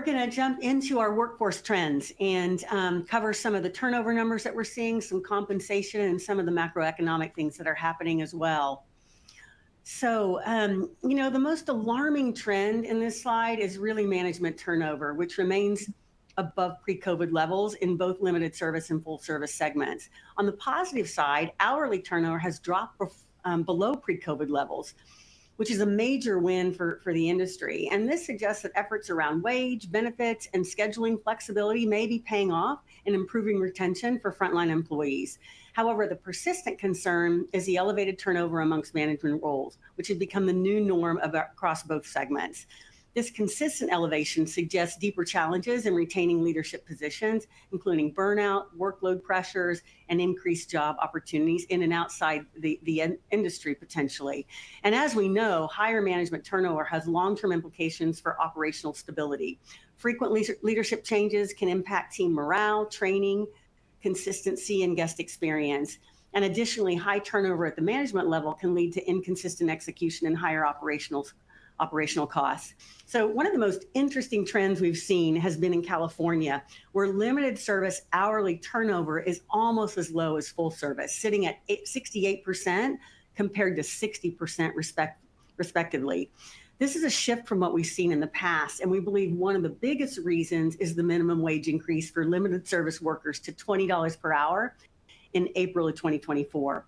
we're going to jump into our workforce trends and cover some of the turnover numbers that we're seeing, some compensation, and some of the macroeconomic things that are happening as well. So, the most alarming trend in this slide is really management turnover, which remains above pre-COVID levels in both limited service and full service segments. On the positive side, hourly turnover has dropped below pre-COVID levels, which is a major win for the industry. And this suggests that efforts around wage, benefits, and scheduling flexibility may be paying off and improving retention for frontline employees. However, the persistent concern is the elevated turnover amongst management roles, which has become the new norm across both segments. This consistent elevation suggests deeper challenges in retaining leadership positions, including burnout, workload pressures, and increased job opportunities in and outside the industry potentially. And as we know, higher management turnover has long-term implications for operational stability. Frequent leadership changes can impact team morale, training, consistency, and guest experience. And additionally, high turnover at the management level can lead to inconsistent execution and higher operational costs. So one of the most interesting trends we've seen has been in California, where limited service hourly turnover is almost as low as full service, sitting at 68% compared to 60% respectively. This is a shift from what we've seen in the past, and we believe one of the biggest reasons is the minimum wage increase for limited service workers to $20 per hour in April of 2024.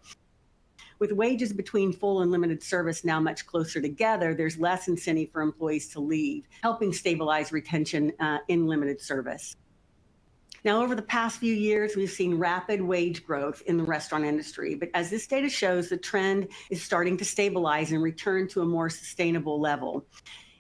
With wages between full and limited service now much closer together, there's less incentive for employees to leave, helping stabilize retention in limited service. Now, over the past few years, we've seen rapid wage growth in the restaurant industry, but as this data shows, the trend is starting to stabilize and return to a more sustainable level.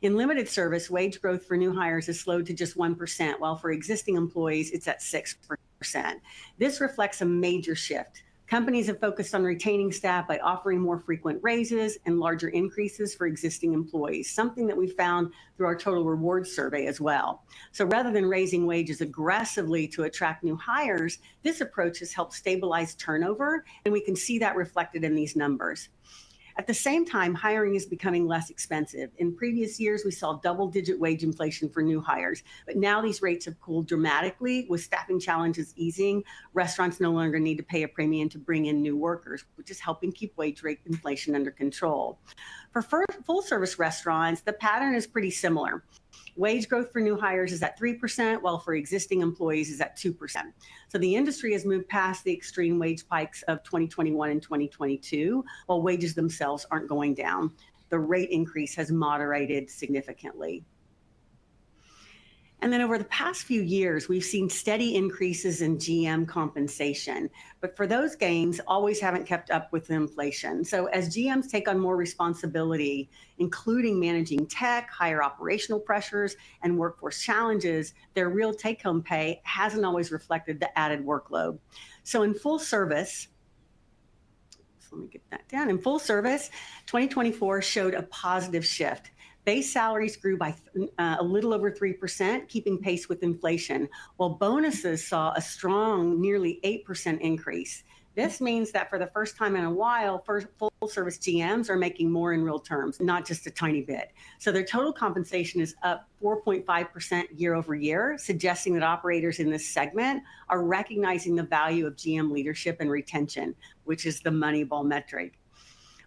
In limited service, wage growth for new hires has slowed to just 1%, while for existing employees, it's at 6%. This reflects a major shift. Companies have focused on retaining staff by offering more frequent raises and larger increases for existing employees, something that we found through our total rewards survey as well. So rather than raising wages aggressively to attract new hires, this approach has helped stabilize turnover, and we can see that reflected in these numbers. At the same time, hiring is becoming less expensive. In previous years, we saw double-digit wage inflation for new hires, but now these rates have cooled dramatically. With staffing challenges easing, restaurants no longer need to pay a premium to bring in new workers, which is helping keep wage rate inflation under control. For full-service restaurants, the pattern is pretty similar. Wage growth for new hires is at 3%, while for existing employees is at 2%. So the industry has moved past the extreme wage spikes of 2021 and 2022, while wages themselves aren't going down. The rate increase has moderated significantly. And then over the past few years, we've seen steady increases in GM compensation, but for those gains, always haven't kept up with inflation. So as GMs take on more responsibility, including managing tech, higher operational pressures, and workforce challenges, their real take-home pay hasn't always reflected the added workload. So in full service, let me get that down. In full service, 2024 showed a positive shift. Base salaries grew by a little over 3%, keeping pace with inflation, while bonuses saw a strong, nearly 8% increase. This means that for the first time in a while, full-service GMs are making more in real terms, not just a tiny bit. So their total compensation is up 4.5% year over year, suggesting that operators in this segment are recognizing the value of GM leadership and retention, which is the Moneyball metric.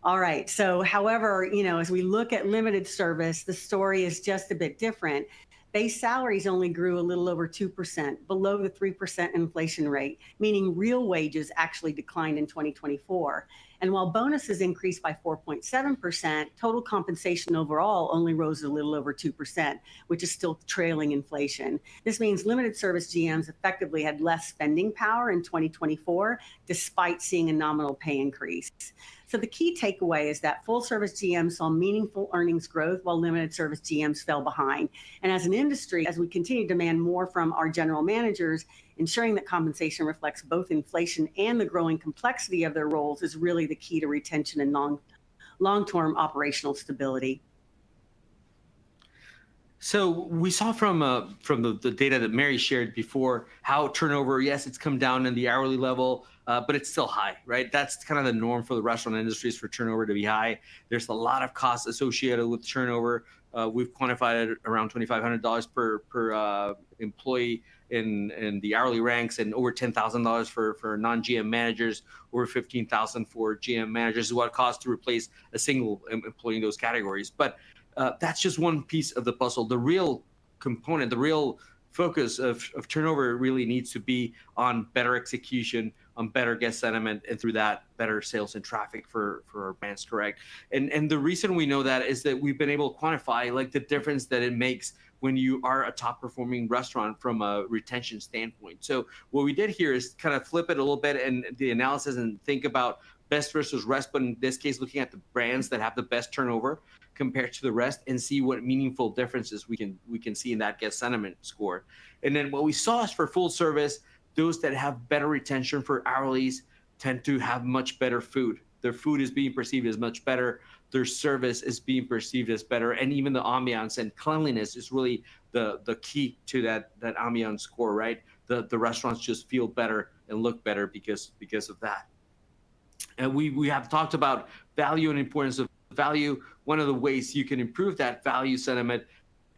All right, so however, as we look at limited service, the story is just a bit different. Base salaries only grew a little over 2%, below the 3% inflation rate, meaning real wages actually declined in 2024. And while bonuses increased by 4.7%, total compensation overall only rose a little over 2%, which is still trailing inflation. This means limited service GMs effectively had less spending power in 2024, despite seeing a nominal pay increase. So the key takeaway is that full service GMs saw meaningful earnings growth while limited service GMs fell behind. And as an industry, as we continue to demand more from our general managers, ensuring that compensation reflects both inflation and the growing complexity of their roles is really the key to retention and long-term operational stability. So we saw from the data that Mary shared before how turnover, yes, it's come down in the hourly level, but it's still high, right? That's kind of the norm for the restaurant industry, is for turnover to be high. There's a lot of costs associated with turnover. We've quantified it around $2,500 per employee in the hourly ranks, and over $10,000 for non-GM managers, over $15,000 for GM managers is what it costs to replace a single employee in those categories. But that's just one piece of the puzzle. The real component, the real focus of turnover really needs to be on better execution, on better guest sentiment, and through that, better sales and traffic for our brands, correct? And the reason we know that is that we've been able to quantify like the difference that it makes when you are a top performing restaurant from a retention standpoint. So what we did here is kind of flip it a little bit and the analysis and think about best versus rest, but in this case, looking at the brands that have the best turnover compared to the rest and see what meaningful differences we can see in that guest sentiment score. And then what we saw is for full service, those that have better retention for hourlies tend to have much better food. Their food is being perceived as much better. Their service is being perceived as better. And even the ambiance and cleanliness is really the key to that ambiance score, right? The restaurants just feel better and look better because of that. And we have talked about value and importance of value. One of the ways you can improve that value sentiment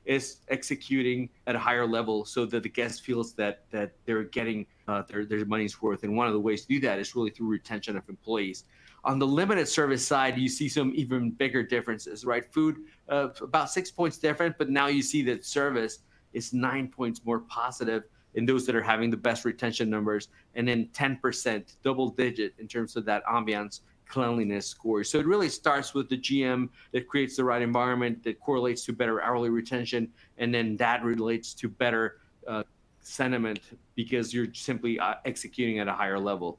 is executing at a higher level so that the guest feels that they're getting their money's worth. And one of the ways to do that is really through retention of employees. On the limited service side, you see some even bigger differences, right? Food, about 6 points different, but now you see that service is 9 points more positive in those that are having the best retention numbers, and then 10% double digit in terms of that ambiance cleanliness score. So it really starts with the GM that creates the right environment that correlates to better hourly retention, and then that relates to better sentiment because you're simply executing at a higher level.